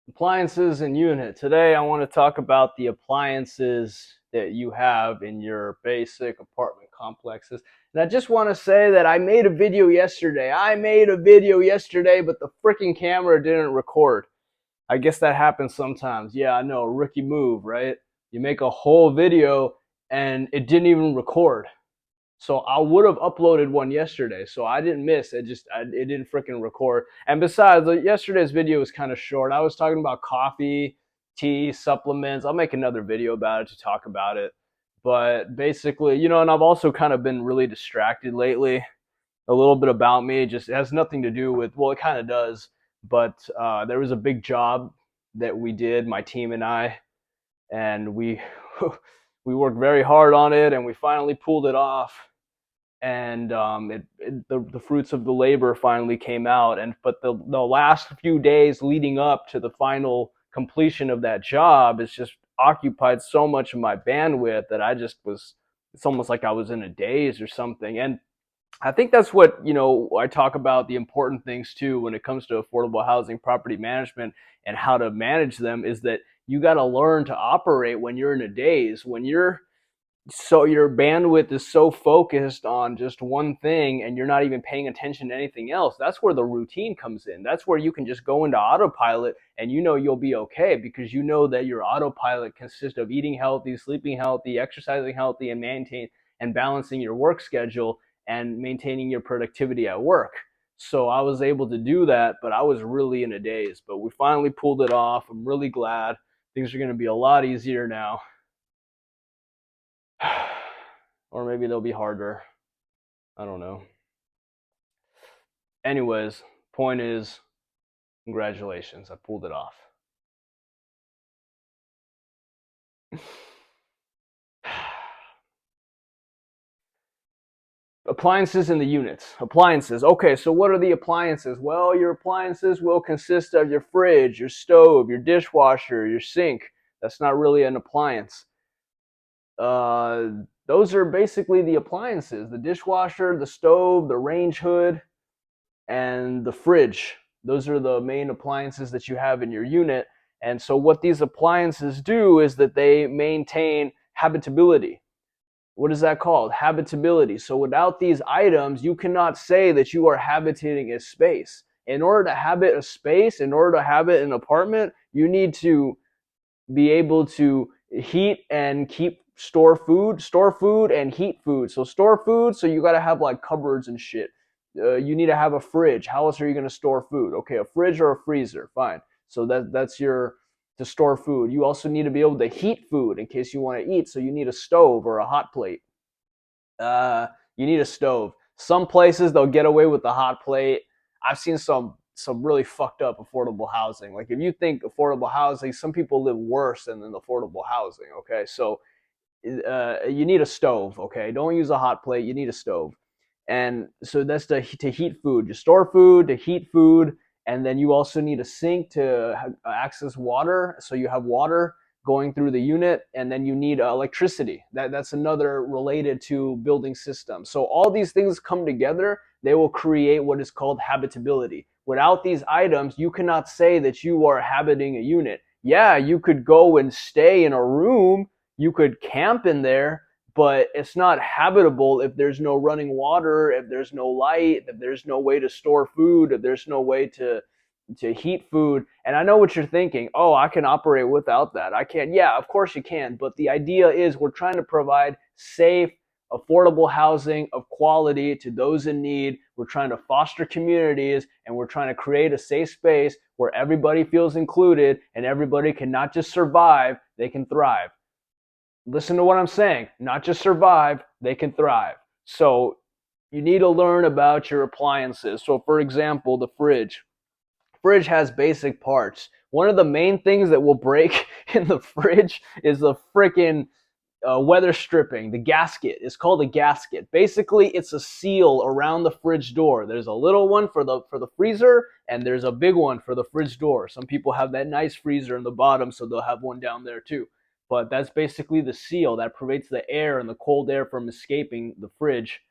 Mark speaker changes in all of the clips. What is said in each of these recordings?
Speaker 1: Appliances and unit. Today I want to talk about the appliances that you have in your basic apartment complexes. And I just want to say that I made a video yesterday. But the freaking camera didn't record. I guess that happens sometimes. Yeah, I know, rookie move, right? You make a whole video and it didn't even record. So I would have uploaded one yesterday, so I didn't miss. It didn't freaking record. And besides, yesterday's video was kind of short. I was talking about coffee, tea, supplements. I'll make another video about it to talk about it. But basically, and I've also kind of been really distracted lately. A little bit about me, just it has nothing to do with. Well, it kind of does, but there was a big job that we did, my team and I, and we we worked very hard on it, and we finally pulled it off, and the fruits of the labor finally came out. And but the last few days leading up to the final completion of that job is just occupied so much of my bandwidth that I just was. It's almost like I was in a daze or something. And I think that's what, I talk about the important things too when it comes to affordable housing property management and how to manage them, is that you got to learn to operate when you're in a daze, when your bandwidth is so focused on just one thing and you're not even paying attention to anything else. That's where the routine comes in. That's where you can just go into autopilot and you'll be okay, because you know that your autopilot consists of eating healthy, sleeping healthy, exercising healthy, and balancing your work schedule and maintaining your productivity at work. So I was able to do that, but I was really in a daze. But we finally pulled it off. I'm really glad. Things are going to be a lot easier now. Or maybe they'll be harder. I don't know. Anyways, point is, congratulations. I pulled it off. Appliances and the units. Appliances. Okay, so what are the appliances? Well, your appliances will consist of your fridge, your stove, your dishwasher, your sink. That's not really an appliance. Uh, those are basically the appliances: the dishwasher, the stove, the range hood, and the fridge. Those are the main appliances that you have in your unit. And so what these appliances do is that they maintain habitability. What is that called? Habitability. So without these items, you cannot say that you are habitating a space. In order to habit a space, in order to habit an apartment, you need to be able to heat and store food and heat food. So store food, so you got to have like cupboards and shit. You need to have a fridge. How else are you going to store food? Okay, a fridge or a freezer, fine. So that's your to store food. You also need to be able to heat food in case you want to eat. So you need a stove or a hot plate. Uh, you need a stove. Some places they'll get away with the hot plate. I've seen some really fucked up affordable housing. Like, if you think affordable housing, some people live worse than affordable housing. Okay, so you need a stove. Okay, don't use a hot plate. You need a stove, and so that's to heat food. You store food to heat food, and then you also need a sink to access water. So you have water going through the unit, and then you need electricity. That's another related to building systems. So all these things come together, they will create what is called habitability. Without these items, you cannot say that you are habiting a unit. Yeah, you could go and stay in a room, you could camp in there, but it's not habitable if there's no running water, if there's no light, if there's no way to store food, if there's no way to heat food. And I know what you're thinking. Oh, I can operate without that. I can't. Yeah, of course you can. But the idea is we're trying to provide safe, affordable housing of quality to those in need. We're trying to foster communities, and we're trying to create a safe space where everybody feels included and everybody can not just survive, they can thrive. Listen to what I'm saying. Not just survive, they can thrive. So you need to learn about your appliances. So for example, the fridge. Fridge has basic parts. One of the main things that will break in the fridge is the freaking weather stripping, the gasket. It's called a gasket. Basically, it's a seal around the fridge door. There's a little one for the freezer, and there's a big one for the fridge door. Some people have that nice freezer in the bottom, so they'll have one down there too. But that's basically the seal that prevents the air and the cold air from escaping the fridge,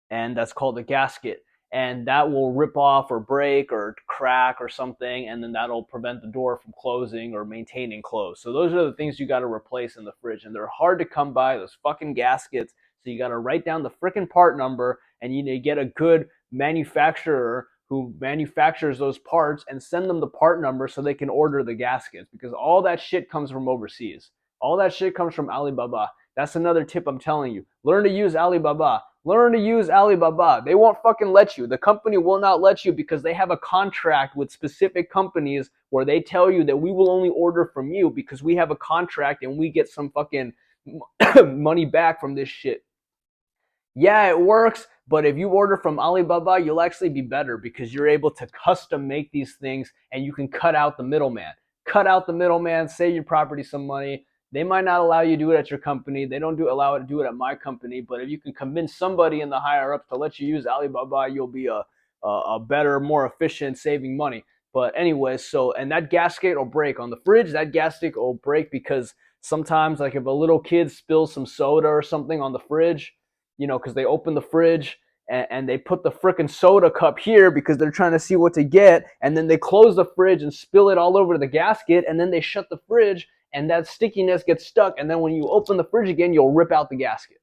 Speaker 1: and that's called the gasket. and that will rip off or break or crack or something, and then that'll prevent the door from closing or maintaining closed. So those are the things you got to replace in the fridge, and they're hard to come by, those fucking gaskets. So you got to write down the freaking part number, and you need to get a good manufacturer who manufactures those parts and send them the part number so they can order the gaskets, because all that shit comes from overseas. All that shit comes from Alibaba. That's another tip I'm telling you. Learn to use Alibaba. Learn to use Alibaba. They won't fucking let you. The company will not let you because they have a contract with specific companies where they tell you that we will only order from you because we have a contract and we get some fucking money back from this shit. Yeah, it works, but if you order from Alibaba, you'll actually be better because you're able to custom make these things and you can cut out the middleman. Cut out the middleman, save your property some money. They might not allow you to do it at your company. They don't allow it to do it at my company, but if you can convince somebody in the higher ups to let you use Alibaba, you'll be a better, more efficient, saving money. But anyway, so, and that gasket will break on the fridge. That gasket will break because sometimes, like if a little kid spills some soda or something on the fridge, because they open the fridge and they put the frickin' soda cup here because they're trying to see what to get, and then they close the fridge and spill it all over the gasket, and then they shut the fridge, and that stickiness gets stuck, and then when you open the fridge again, you'll rip out the gasket.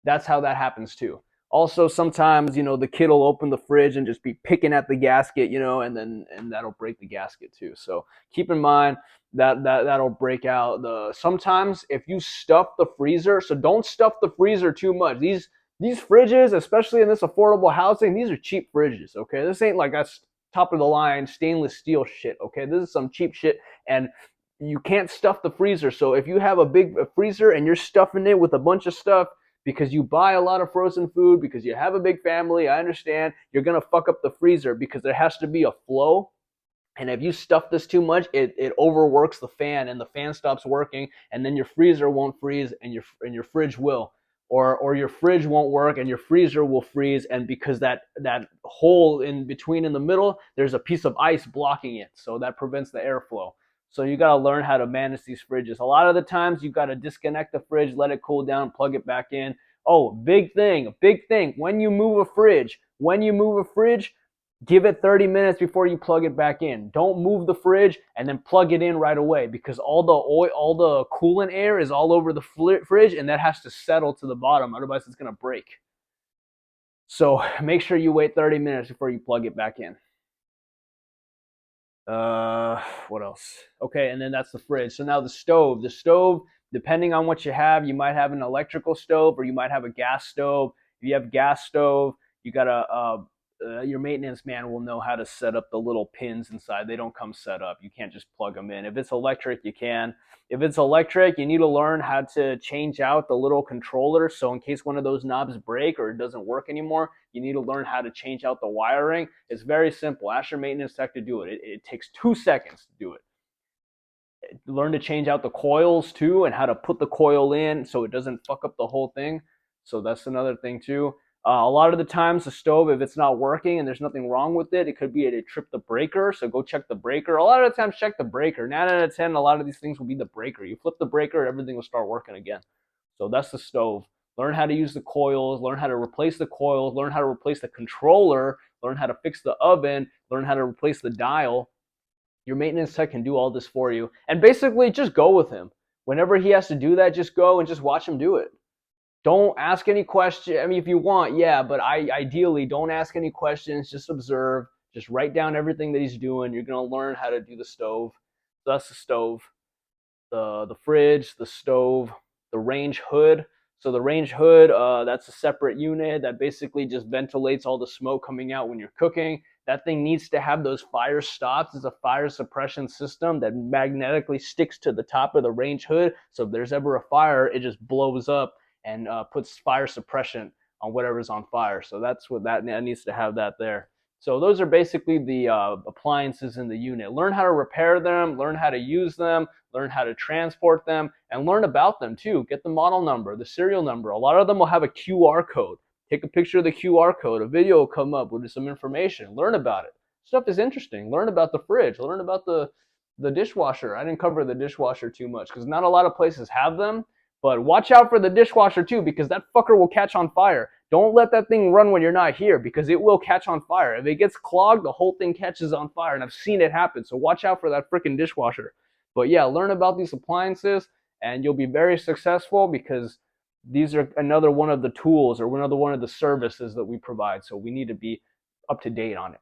Speaker 1: That's how that happens too. Also, sometimes, the kid will open the fridge and just be picking at the gasket, and that'll break the gasket too. So keep in mind that'll break out. Sometimes if you stuff the freezer, so don't stuff the freezer too much. These fridges, especially in this affordable housing, these are cheap fridges, okay? This ain't like a top of the line stainless steel shit, okay? This is some cheap shit, and you can't stuff the freezer. So if you have a big freezer and you're stuffing it with a bunch of stuff because you buy a lot of frozen food, because you have a big family, I understand, you're going to fuck up the freezer because there has to be a flow. And if you stuff this too much, it overworks the fan, and the fan stops working, and then your freezer won't freeze, and your fridge will. Or your fridge won't work and your freezer will freeze, and because that hole in between in the middle, there's a piece of ice blocking it, so that prevents the airflow. So you got to learn how to manage these fridges. A lot of the times you got to disconnect the fridge, let it cool down, plug it back in. Oh, big thing. When you move a fridge, give it 30 minutes before you plug it back in. Don't move the fridge and then plug it in right away, because all the coolant air is all over the fridge, and that has to settle to the bottom. Otherwise, it's going to break. So make sure you wait 30 minutes before you plug it back in. What else? Okay, and then that's the fridge. So now the stove. The stove, depending on what you have, you might have an electrical stove or you might have a gas stove. If you have a gas stove, you gotta your maintenance man will know how to set up the little pins inside. They don't come set up. You can't just plug them in. If it's electric, you can. If it's electric, you need to learn how to change out the little controller. So in case one of those knobs break or it doesn't work anymore, you need to learn how to change out the wiring. It's very simple. Ask your maintenance tech to do it. It takes 2 seconds to do it. Learn to change out the coils too, and how to put the coil in so it doesn't fuck up the whole thing. So that's another thing too. A lot of the times the stove, if it's not working and there's nothing wrong with it, it could be it tripped the breaker. So go check the breaker. A lot of the times check the breaker. 9 out of 10, a lot of these things will be the breaker. You flip the breaker, everything will start working again. So that's the stove. Learn how to use the coils, learn how to replace the coils, learn how to replace the controller, learn how to fix the oven, learn how to replace the dial. Your maintenance tech can do all this for you. And basically just go with him. Whenever he has to do that, just go and just watch him do it. Don't ask any questions. I mean, if you want, yeah, but ideally don't ask any questions. Just observe. Just write down everything that he's doing. You're going to learn how to do the stove. So that's the stove. The fridge, the stove, the range hood. So the range hood, that's a separate unit that basically just ventilates all the smoke coming out when you're cooking. That thing needs to have those fire stops. It's a fire suppression system that magnetically sticks to the top of the range hood. So if there's ever a fire, it just blows up and puts fire suppression on whatever's on fire. So that's what that needs to have that there. So those are basically the appliances in the unit. Learn how to repair them, learn how to use them, learn how to transport them, and learn about them too. Get the model number, the serial number. A lot of them will have a QR code. Take a picture of the QR code. A video will come up with some information. Learn about it. Stuff is interesting. Learn about the fridge. Learn about the dishwasher. I didn't cover the dishwasher too much because not a lot of places have them. But watch out for the dishwasher too, because that fucker will catch on fire. Don't let that thing run when you're not here, because it will catch on fire. If it gets clogged, the whole thing catches on fire, and I've seen it happen. So watch out for that freaking dishwasher. But yeah, learn about these appliances and you'll be very successful, because these are another one of the tools or another one of the services that we provide. So we need to be up to date on it.